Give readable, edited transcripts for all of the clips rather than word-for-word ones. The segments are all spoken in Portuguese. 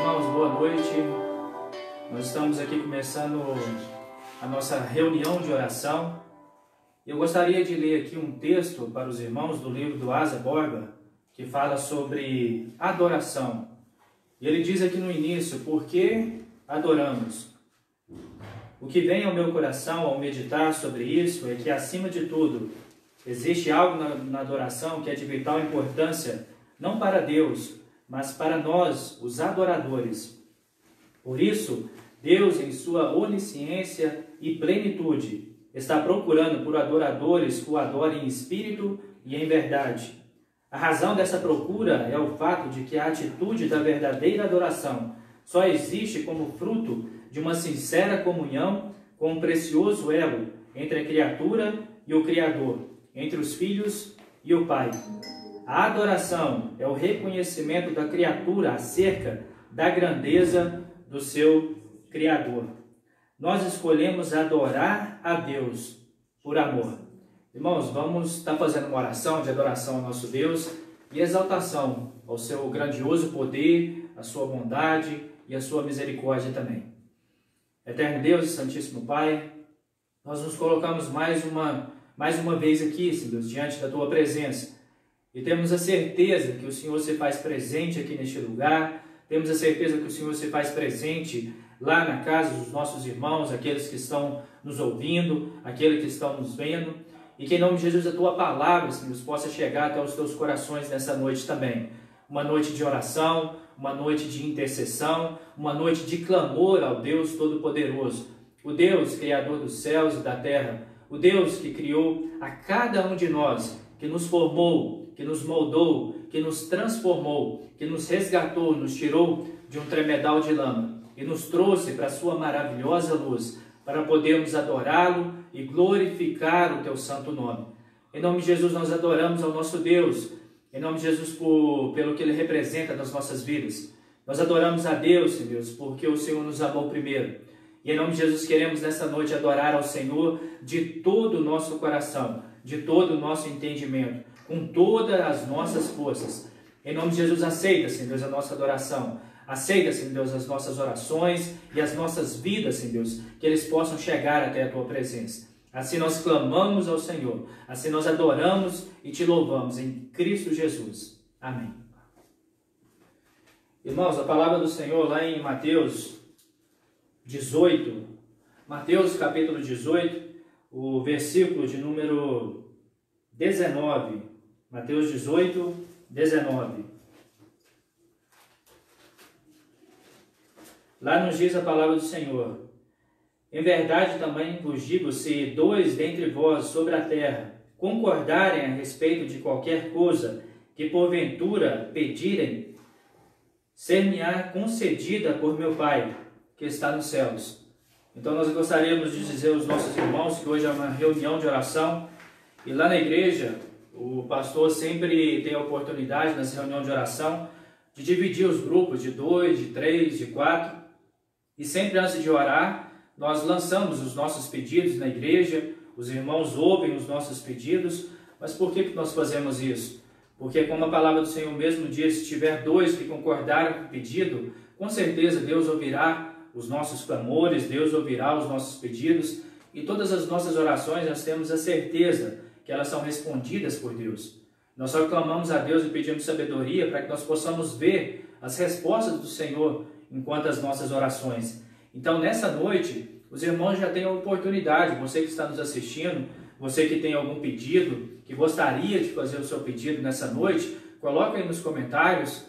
irmãos, boa noite. Nós estamos aqui começando a nossa reunião de oração. Eu gostaria de ler aqui um texto para os irmãos do livro do Asa Borba, que fala sobre adoração. E ele diz aqui no início: por que adoramos? O que vem ao meu coração ao meditar sobre isso é que, acima de tudo, existe algo na adoração que é de vital importância, não para Deus, mas para nós, os adoradores. Por isso, Deus, em sua onisciência e plenitude, está procurando por adoradores que o adorem em espírito e em verdade. A razão dessa procura é o fato de que a atitude da verdadeira adoração só existe como fruto de uma sincera comunhão com um precioso elo entre a criatura e o Criador, entre os filhos e o Pai. A adoração é o reconhecimento da criatura acerca da grandeza do seu Criador. Nós escolhemos adorar a Deus por amor. Irmãos, vamos estar fazendo uma oração de adoração ao nosso Deus e exaltação ao seu grandioso poder, a sua bondade e a sua misericórdia também. Eterno Deus e Santíssimo Pai, nós nos colocamos mais uma vez aqui, Senhor Deus, diante da Tua presença. E temos a certeza que o Senhor se faz presente aqui neste lugar. Temos a certeza que o Senhor se faz presente lá na casa dos nossos irmãos, aqueles que estão nos ouvindo, aqueles que estão nos vendo. E que em nome de Jesus a Tua palavra, Senhor, possa chegar até os Teus corações nessa noite também. Uma noite de oração, uma noite de intercessão, uma noite de clamor ao Deus Todo-Poderoso. O Deus Criador dos céus e da terra. O Deus que criou a cada um de nós, que nos formou, que nos moldou, que nos transformou, que nos resgatou, nos tirou de um tremedal de lama e nos trouxe para a sua maravilhosa luz, para podermos adorá-lo e glorificar o Teu santo nome. Em nome de Jesus nós adoramos ao nosso Deus, em nome de Jesus pelo que Ele representa nas nossas vidas. Nós adoramos a Deus, Senhor Deus, porque o Senhor nos amou primeiro. E em nome de Jesus queremos nessa noite adorar ao Senhor de todo o nosso coração, de todo o nosso entendimento, com todas as nossas forças. Em nome de Jesus, aceita, Senhor Deus, a nossa adoração. Aceita, Senhor Deus, as nossas orações e as nossas vidas, Senhor Deus, que eles possam chegar até a Tua presença. Assim nós clamamos ao Senhor, assim nós adoramos e Te louvamos em Cristo Jesus. Amém. Irmãos, a palavra do Senhor lá em Mateus 18, Mateus capítulo 18, o versículo de número 19, Mateus 18, 19. Lá nos diz a palavra do Senhor: em verdade também vos digo, se dois dentre vós sobre a terra concordarem a respeito de qualquer coisa que porventura pedirem, ser-me-á concedida por meu Pai, que está nos céus. Então nós gostaríamos de dizer aos nossos irmãos que hoje é uma reunião de oração, e lá na igreja o pastor sempre tem a oportunidade, nessa reunião de oração, de dividir os grupos de 2, de 3, de 4, e sempre antes de orar, nós lançamos os nossos pedidos na igreja, os irmãos ouvem os nossos pedidos. Mas por que nós fazemos isso? Porque, como a palavra do Senhor mesmo diz, se tiver dois que concordarem com o pedido, com certeza Deus ouvirá os nossos clamores, Deus ouvirá os nossos pedidos, e todas as nossas orações nós temos a certeza que elas são respondidas por Deus. Nós só clamamos a Deus e pedimos sabedoria para que nós possamos ver as respostas do Senhor enquanto as nossas orações. Então, nessa noite, os irmãos já têm a oportunidade, você que está nos assistindo, você que tem algum pedido, que gostaria de fazer o seu pedido nessa noite, coloque aí nos comentários,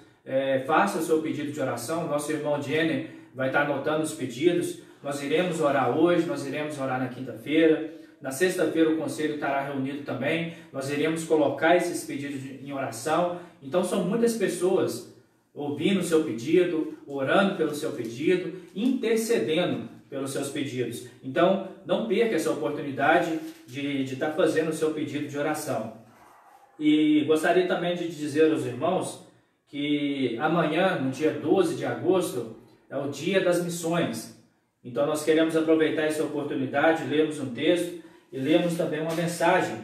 faça o seu pedido de oração. Nosso irmão Jenner vai estar anotando os pedidos. Nós iremos orar hoje, nós iremos orar na quinta-feira. Na sexta-feira o conselho estará reunido também. Nós iremos colocar esses pedidos em oração. Então são muitas pessoas ouvindo o seu pedido, orando pelo seu pedido, intercedendo pelos seus pedidos. Então não perca essa oportunidade de estar fazendo o seu pedido de oração. E gostaria também de dizer aos irmãos que amanhã, no dia 12 de agosto, é o dia das missões. Então nós queremos aproveitar essa oportunidade, lermos um texto e lemos também uma mensagem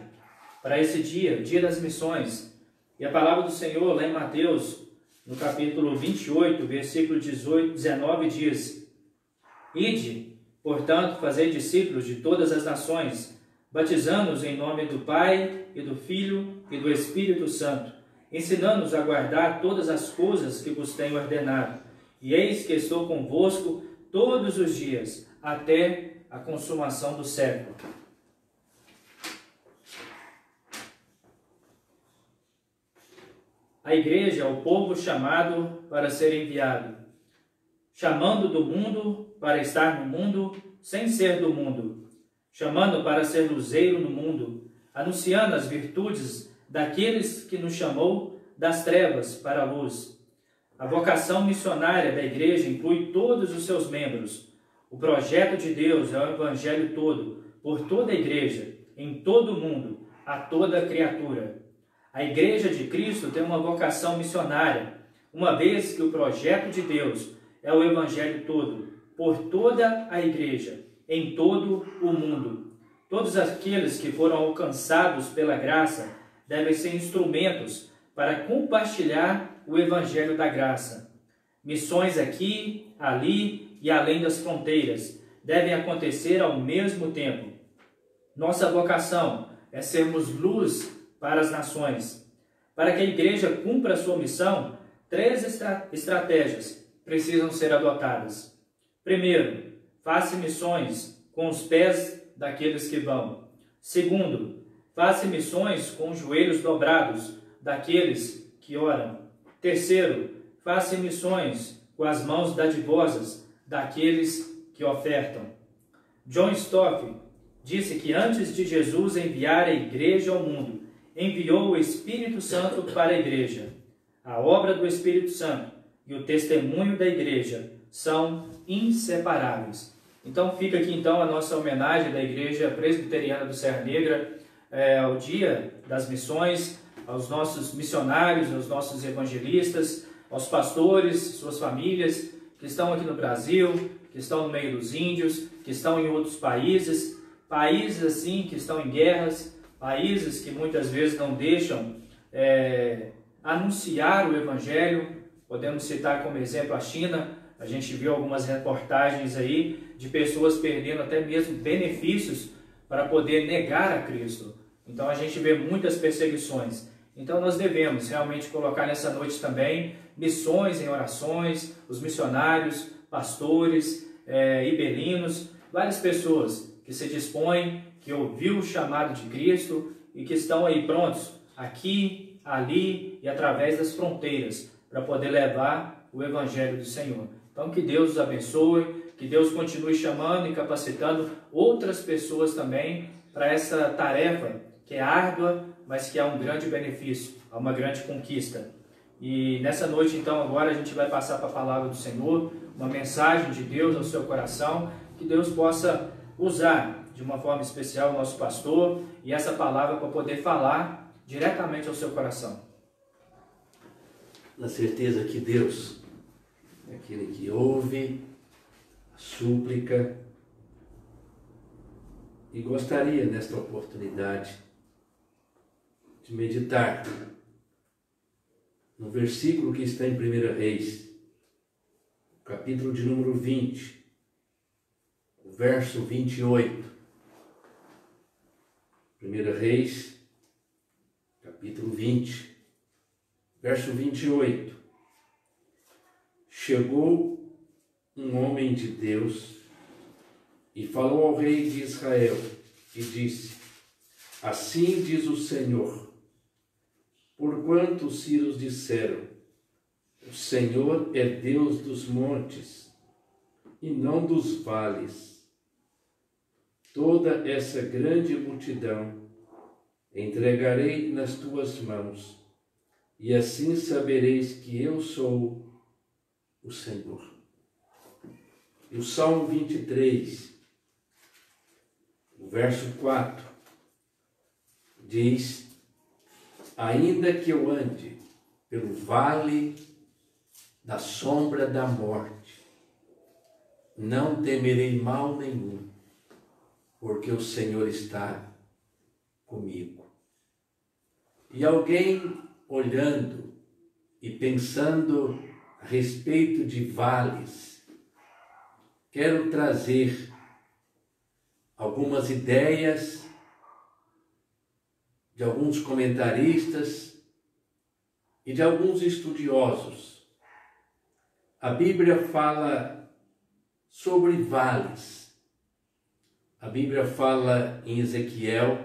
para esse dia, dia das missões. E a palavra do Senhor lá em Mateus no capítulo 28, versículo 19, diz: Ide, portanto, fazei discípulos de todas as nações, batizando-os em nome do Pai, e do Filho, e do Espírito Santo, ensinando-os a guardar todas as coisas que vos tenho ordenado. E eis que estou convosco todos os dias, até a consumação do século. A igreja é o povo chamado para ser enviado, chamando do mundo para estar no mundo, sem ser do mundo, chamando para ser luzeiro no mundo, anunciando as virtudes daqueles que nos chamou das trevas para a luz. A vocação missionária da igreja inclui todos os seus membros. O projeto de Deus é o evangelho todo, por toda a igreja, em todo o mundo, a toda criatura. A igreja de Cristo tem uma vocação missionária, uma vez que o projeto de Deus é o evangelho todo, por toda a igreja, em todo o mundo. Todos aqueles que foram alcançados pela graça devem ser instrumentos para compartilhar o evangelho da graça. Missões aqui, ali e além das fronteiras devem acontecer ao mesmo tempo. Nossa vocação é sermos luz para as nações. Para que a igreja cumpra a sua missão, 3 estratégias precisam ser adotadas. Primeiro, faça missões com os pés daqueles que vão. Segundo, faça missões com os joelhos dobrados daqueles que oram. Terceiro, faça missões com as mãos dadivosas daqueles que ofertam. John Stott disse que antes de Jesus enviar a igreja ao mundo, enviou o Espírito Santo para a igreja. A obra do Espírito Santo e o testemunho da igreja são inseparáveis. Então fica aqui então a nossa homenagem da Igreja Presbiteriana do Serra Negra ao Dia das Missões, aos nossos missionários, aos nossos evangelistas, aos pastores, suas famílias que estão aqui no Brasil, que estão no meio dos índios, que estão em outros países assim que estão em guerras, países que muitas vezes não deixam anunciar o Evangelho. Podemos citar como exemplo a China. A gente viu algumas reportagens aí de pessoas perdendo até mesmo benefícios para poder negar a Cristo. Então a gente vê muitas perseguições. Então nós devemos realmente colocar nessa noite também missões em orações, os missionários, pastores, ibelinos, várias pessoas que se dispõem, que ouviu o chamado de Cristo e que estão aí prontos, aqui, ali e através das fronteiras, para poder levar o Evangelho do Senhor. Então que Deus os abençoe, que Deus continue chamando e capacitando outras pessoas também para essa tarefa que é árdua, mas que há um grande benefício, há uma grande conquista. E nessa noite então agora a gente vai passar para a palavra do Senhor, uma mensagem de Deus ao seu coração, que Deus possa usar de uma forma especial o nosso pastor e essa palavra para poder falar diretamente ao seu coração. Na certeza que Deus é aquele que ouve a súplica, e gostaria nesta oportunidade de meditar no versículo que está em 1 Reis, capítulo de número 20, o verso 28. 1 Reis, capítulo 20, verso 28. Chegou um homem de Deus e falou ao rei de Israel e disse: Assim diz o Senhor, porquanto os sírios disseram, o Senhor é Deus dos montes e não dos vales. Toda essa grande multidão entregarei nas tuas mãos, e assim sabereis que eu sou o Senhor. E o Salmo 23, o verso 4, diz: Ainda que eu ande pelo vale da sombra da morte, não temerei mal nenhum, porque o Senhor está comigo. E alguém olhando e pensando a respeito de vales, quero trazer algumas ideias de alguns comentaristas e de alguns estudiosos. A Bíblia fala sobre vales. A Bíblia fala em Ezequiel,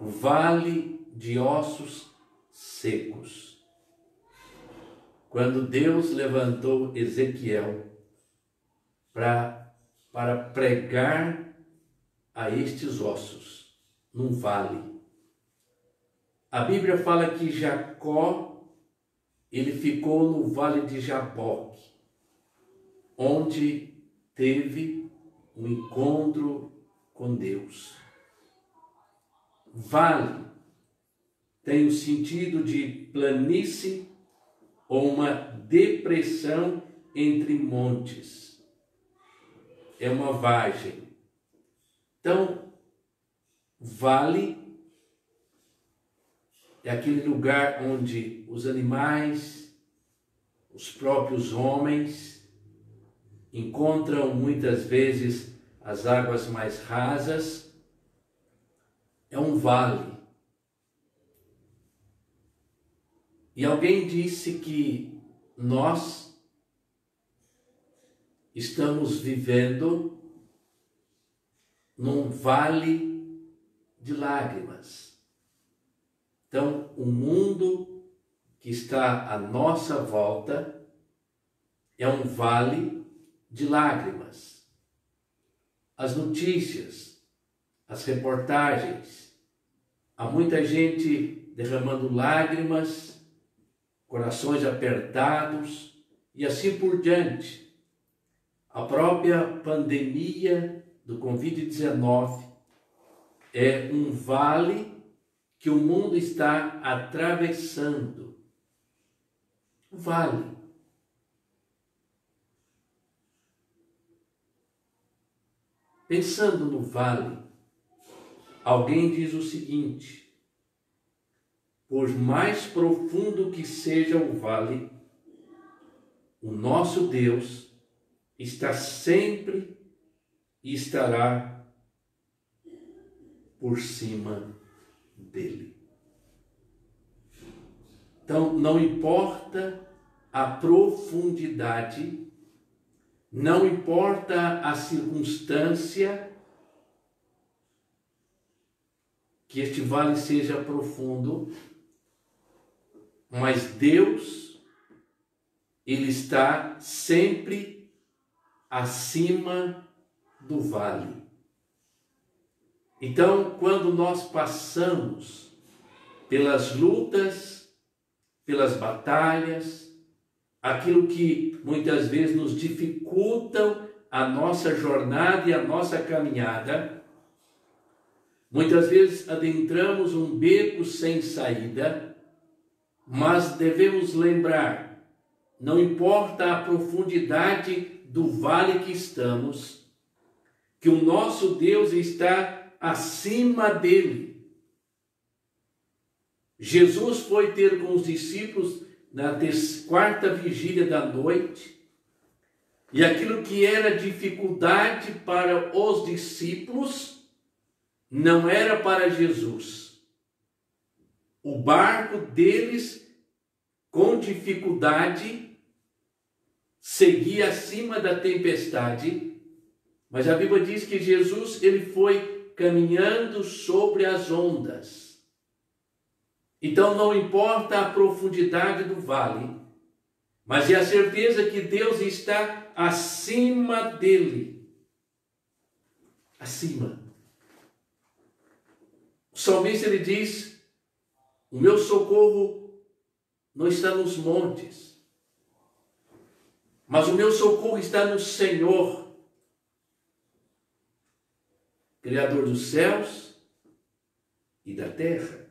o vale de ossos secos. Quando Deus levantou Ezequiel para pregar a estes ossos num vale. A Bíblia fala que Jacó, ele ficou no vale de Jaboque, onde teve um encontro com Deus. Vale tem o sentido de planície ou uma depressão entre montes. É uma vargem. Então, vale é aquele lugar onde os animais, os próprios homens, encontram muitas vezes as águas mais rasas. É um vale. E alguém disse que nós estamos vivendo num vale de lágrimas. Então, o mundo que está à nossa volta é um vale de lágrimas. As notícias, as reportagens, há muita gente derramando lágrimas, corações apertados e assim por diante. A própria pandemia do Covid-19 é um vale que o mundo está atravessando. Vale. Pensando no vale, alguém diz o seguinte: por mais profundo que seja o vale, o nosso Deus está sempre e estará por cima dele. Então, não importa a profundidade, não importa a circunstância que este vale seja profundo, mas Deus, Ele está sempre acima do vale. Então, quando nós passamos pelas lutas, pelas batalhas, aquilo que muitas vezes nos dificultam a nossa jornada e a nossa caminhada, muitas vezes adentramos um beco sem saída, mas devemos lembrar, não importa a profundidade do vale que estamos, que o nosso Deus está acima dele. Jesus foi ter com os discípulos na quarta vigília da noite, e aquilo que era dificuldade para os discípulos não era para Jesus. O barco deles, com dificuldade, seguia acima da tempestade, mas a Bíblia diz que Jesus, ele foi caminhando sobre as ondas. Então não importa a profundidade do vale, mas é a certeza que Deus está acima dele. Acima. O salmista, ele diz: o meu socorro não está nos montes, mas o meu socorro está no Senhor, Criador dos céus e da terra.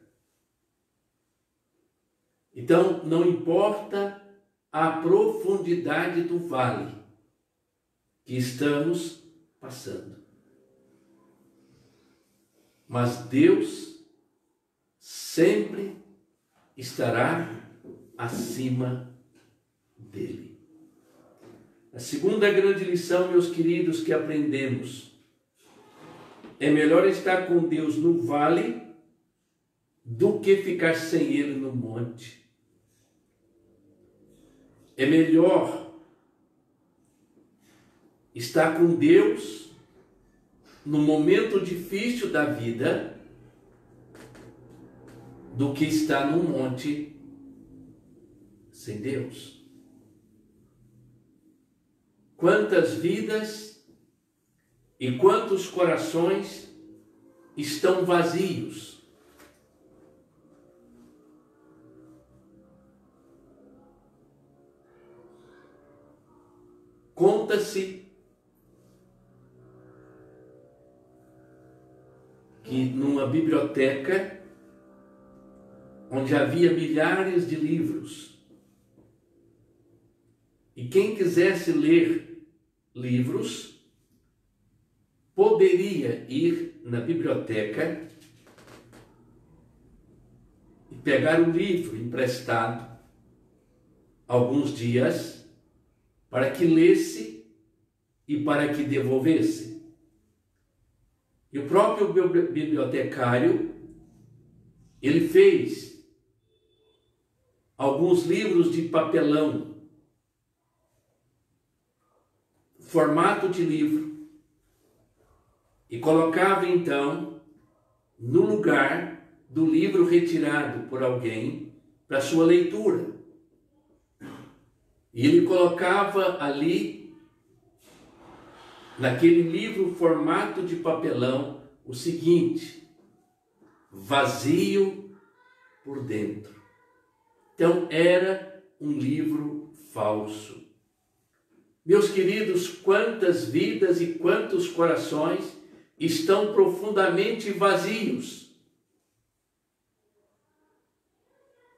Então, não importa a profundidade do vale que estamos passando, mas Deus sempre estará acima dele. A segunda grande lição, meus queridos, que aprendemos: é melhor estar com Deus no vale do que ficar sem Ele no monte. É melhor estar com Deus no momento difícil da vida do que estar no monte sem Deus. Quantas vidas e quantos corações estão vazios? Conta-se que numa biblioteca onde havia milhares de livros, e quem quisesse ler livros poderia ir na biblioteca e pegar o livro emprestado alguns dias para que lesse e para que devolvesse. E o próprio bibliotecário, ele fez alguns livros de papelão, formato de livro, e colocava então no lugar do livro retirado por alguém para sua leitura. E ele colocava ali, naquele livro formato de papelão, o seguinte: vazio por dentro. Então era um livro falso. Meus queridos, quantas vidas e quantos corações estão profundamente vazios.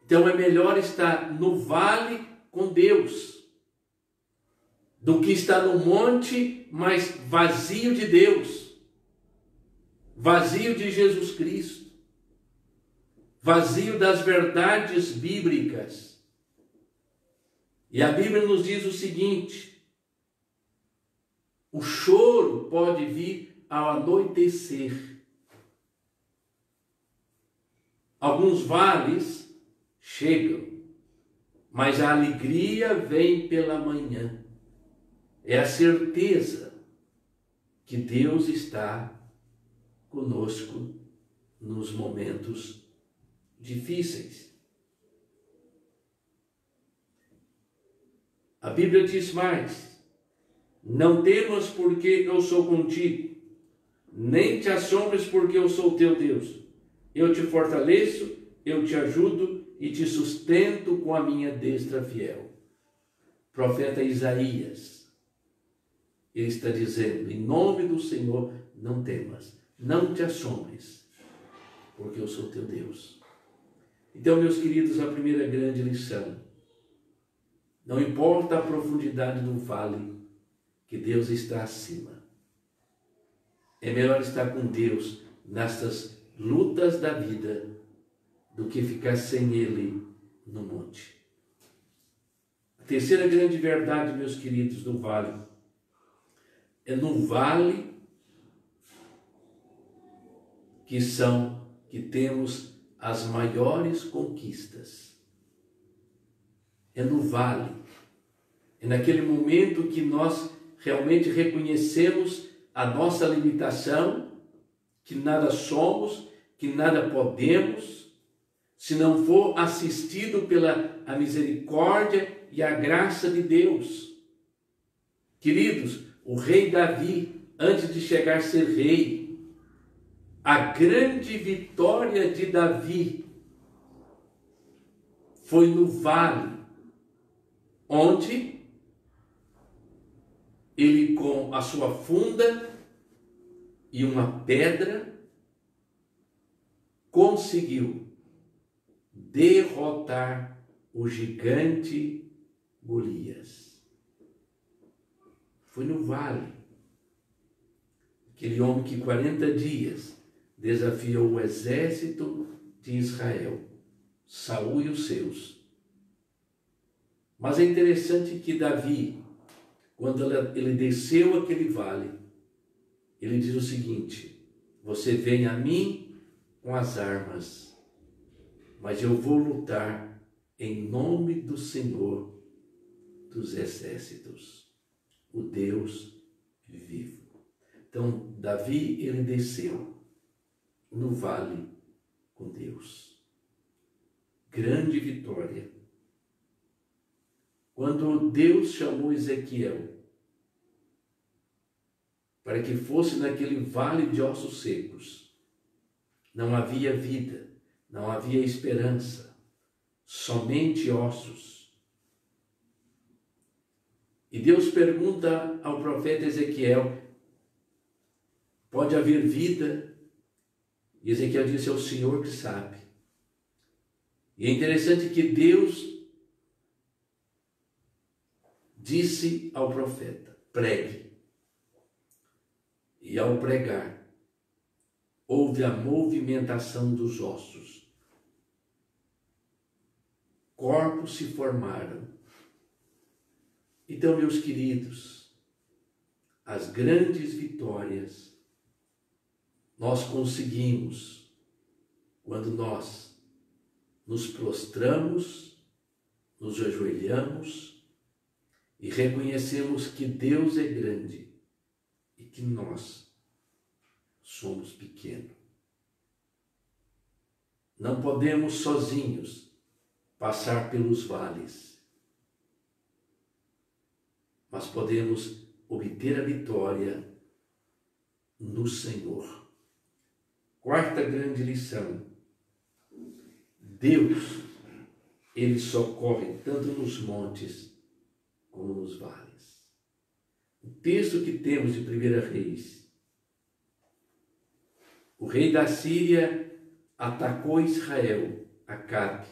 Então é melhor estar no vale com Deus do que estar no monte, mas vazio de Deus, vazio de Jesus Cristo, vazio das verdades bíblicas. E a Bíblia nos diz o seguinte: o choro pode vir ao anoitecer. Alguns vales chegam, mas a alegria vem pela manhã. É a certeza que Deus está conosco nos momentos difíceis. A Bíblia diz mais: não temas, porque eu sou contigo, nem te assombres, porque eu sou teu Deus. Eu te fortaleço, eu te ajudo e te sustento com a minha destra fiel. Profeta Isaías, ele está dizendo: em nome do Senhor, não temas, não te assombres, porque eu sou teu Deus. Então, meus queridos, a primeira grande lição: não importa a profundidade do vale, que Deus está acima. É melhor estar com Deus nestas lutas da vida do que ficar sem Ele no monte. A terceira grande verdade, meus queridos, do vale: é no vale que temos as maiores conquistas. É no vale, é naquele momento que nós realmente reconhecemos a nossa limitação, que nada somos, que nada podemos, se não for assistido pela a misericórdia e a graça de Deus. Queridos, o rei Davi, antes de chegar a ser rei, a grande vitória de Davi foi no vale, onde ele, com a sua funda e uma pedra, conseguiu derrotar o gigante Golias. Foi no vale. Aquele homem que 40 dias desafiou o exército de Israel, Saul e os seus, Mas é interessante que Davi, quando ele desceu aquele vale, ele diz o seguinte: você vem a mim com as armas, mas eu vou lutar em nome do Senhor dos exércitos, o Deus vivo. Então, Davi, ele desceu no vale com Deus. Grande vitória. Quando Deus chamou Ezequiel para que fosse naquele vale de ossos secos, não havia vida, não havia esperança, somente ossos. E Deus pergunta ao profeta Ezequiel: pode haver vida? E Ezequiel disse: é o Senhor que sabe. E é interessante que Deus disse ao profeta: pregue. E ao pregar, houve a movimentação dos ossos. Corpos se formaram. Então, meus queridos, as grandes vitórias nós conseguimos quando nós nos prostramos, nos ajoelhamos e reconhecemos que Deus é grande e que nós somos pequenos. Não podemos sozinhos passar pelos vales, mas podemos obter a vitória no Senhor. Quarta grande lição: Deus, Ele socorre tanto nos montes como nos vales. O texto que temos de 1 Reis: o rei da Síria atacou Israel, Acabe.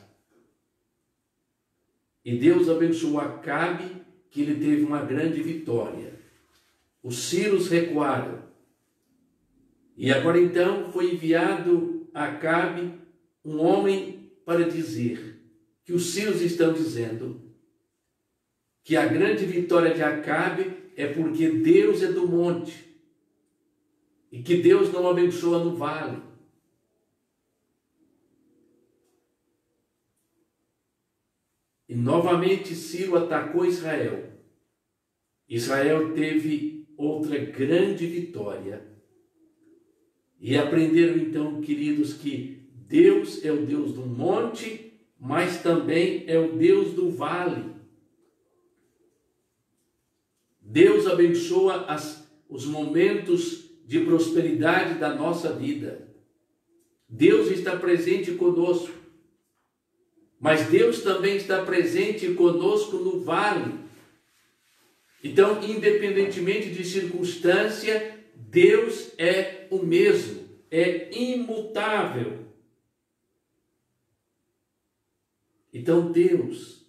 E Deus abençoou Acabe, que ele teve uma grande vitória. Os sírios recuaram. E agora então foi enviado a Acabe um homem para dizer que os sírios estão dizendo que a grande vitória de Acabe é porque Deus é do monte e que Deus não abençoa no vale. E novamente Ciro atacou Israel. Israel teve outra grande vitória. E aprenderam então, queridos, que Deus é o Deus do monte, mas também é o Deus do vale. Deus abençoa os momentos de prosperidade da nossa vida. Deus está presente conosco. Mas Deus também está presente conosco no vale. Então, independentemente de circunstância, Deus é o mesmo, é imutável. Então, Deus,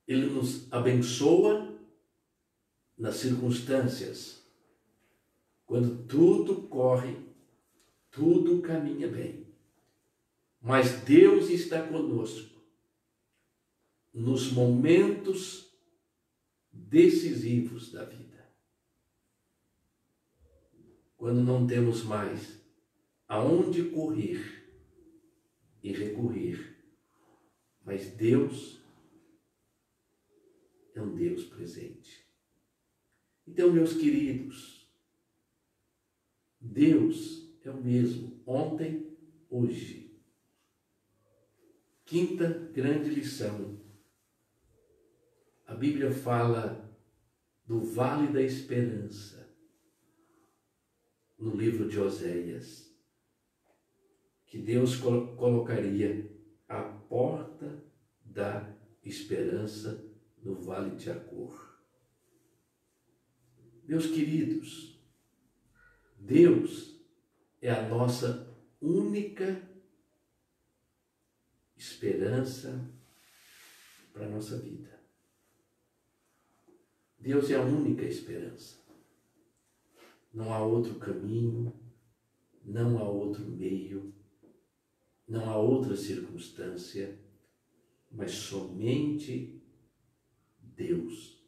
Ele nos abençoa nas circunstâncias. Quando tudo corre, tudo caminha bem. Mas Deus está conosco nos momentos decisivos da vida. Quando não temos mais aonde correr e recorrer. Mas Deus é um Deus presente. Então, meus queridos, Deus é o mesmo ontem, hoje. Quinta grande lição. A Bíblia fala do Vale da Esperança, no livro de Oséias, que Deus colocaria a porta da esperança no Vale de Acor. Meus queridos, Deus é a nossa única esperança para a nossa vida. Deus é a única esperança. Não há outro caminho, não há outro meio, não há outra circunstância mas somente Deus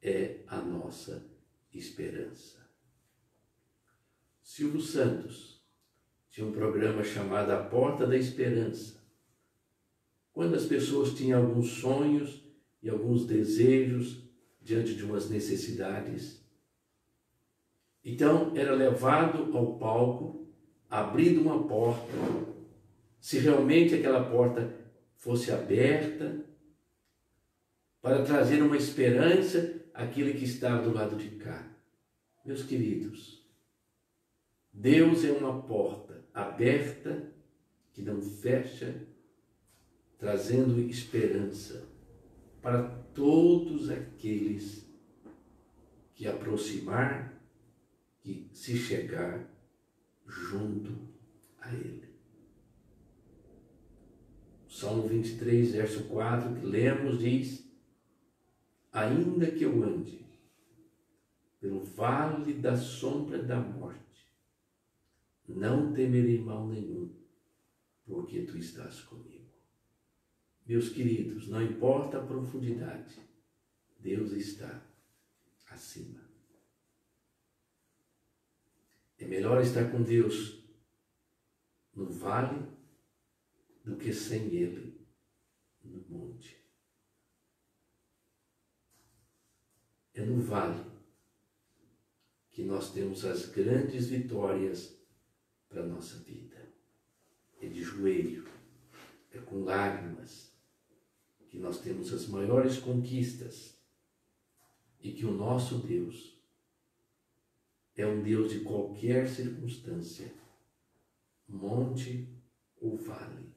é a nossa esperança. Silvio Santos tinha um programa chamado A Porta da Esperança. Quando as pessoas tinham alguns sonhos e alguns desejos diante de umas necessidades, então era levado ao palco, abrindo uma porta. Se realmente aquela porta fosse aberta, para trazer uma esperança àquele que estava do lado de cá. Meus queridos, Deus é uma porta aberta que não fecha, trazendo esperança para todos aqueles que aproximar, que se chegar junto a Ele. Salmo 23, verso 4, que lemos, diz: ainda que eu ande pelo vale da sombra da morte, não temerei mal nenhum, porque tu estás comigo. Meus queridos, não importa a profundidade, Deus está acima. É melhor estar com Deus no vale do que sem Ele no monte. É no vale que nós temos as grandes vitórias para a nossa vida. É de joelho, é com lágrimas que nós temos as maiores conquistas e que o nosso Deus é um Deus de qualquer circunstância, monte ou vale,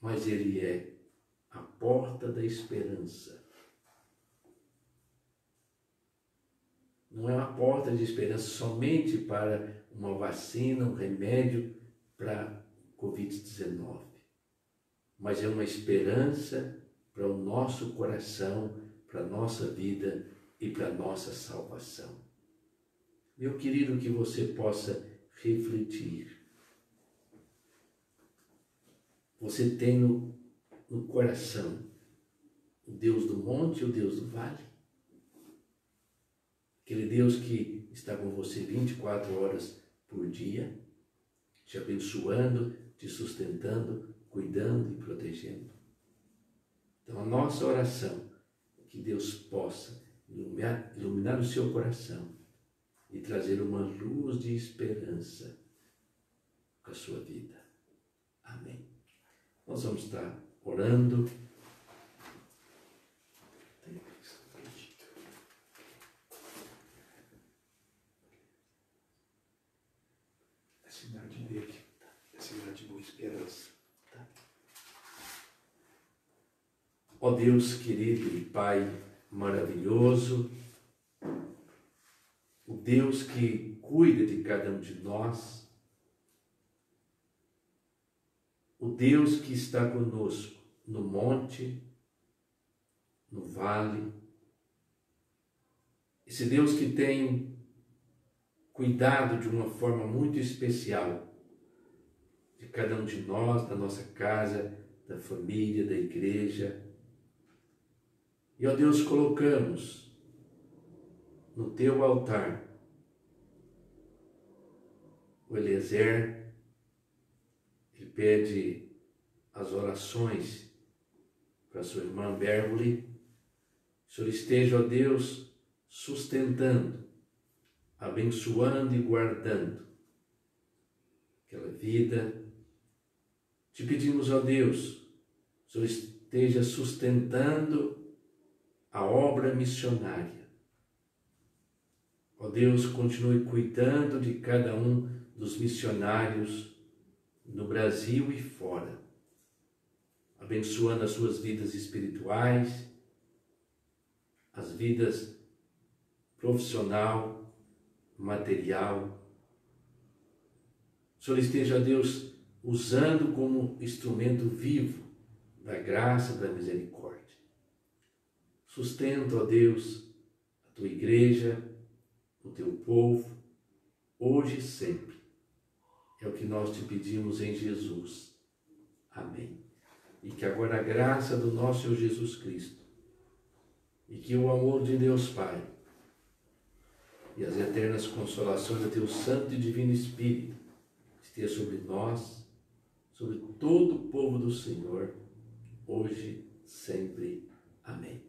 mas Ele é a porta da esperança. Não é uma porta de esperança somente para uma vacina, um remédio para Covid-19, mas é uma esperança para o nosso coração, para a nossa vida e para a nossa salvação. Meu querido, que você possa refletir. Você tem no coração o Deus do monte e o Deus do vale? Aquele Deus que está com você 24 horas por dia, te abençoando, te sustentando, cuidando e protegendo. Então, a nossa oração é que Deus possa iluminar o seu coração e trazer uma luz de esperança para a sua vida. Amém. Nós vamos estar orando. A cidade dele, a cidade de Boa Esperança. Ó Deus querido e Pai maravilhoso, o Deus que cuida de cada um de nós, o Deus que está conosco no monte, no vale, esse Deus que tem cuidado de uma forma muito especial de cada um de nós, da nossa casa, da família, da igreja. E, ó Deus, colocamos no teu altar o Eliezer. Ele pede as orações para sua irmã Beverly. O Senhor esteja, ó Deus, sustentando, abençoando e guardando aquela vida. Te pedimos, ó Deus, o Senhor esteja sustentando a obra missionária. Ó Deus, continue cuidando de cada um dos missionários no Brasil e fora, abençoando as suas vidas espirituais, as vidas profissional, material. O Senhor esteja, Deus, usando como instrumento vivo da graça, da misericórdia. Sustenta, ó Deus, a tua igreja, o teu povo, hoje e sempre. É o que nós te pedimos em Jesus. Amém. e que agora a graça do nosso Senhor Jesus Cristo, e que o amor de Deus Pai, e as eternas consolações do Teu Santo e Divino Espírito esteja sobre nós, sobre todo o povo do Senhor, hoje, sempre. Amém.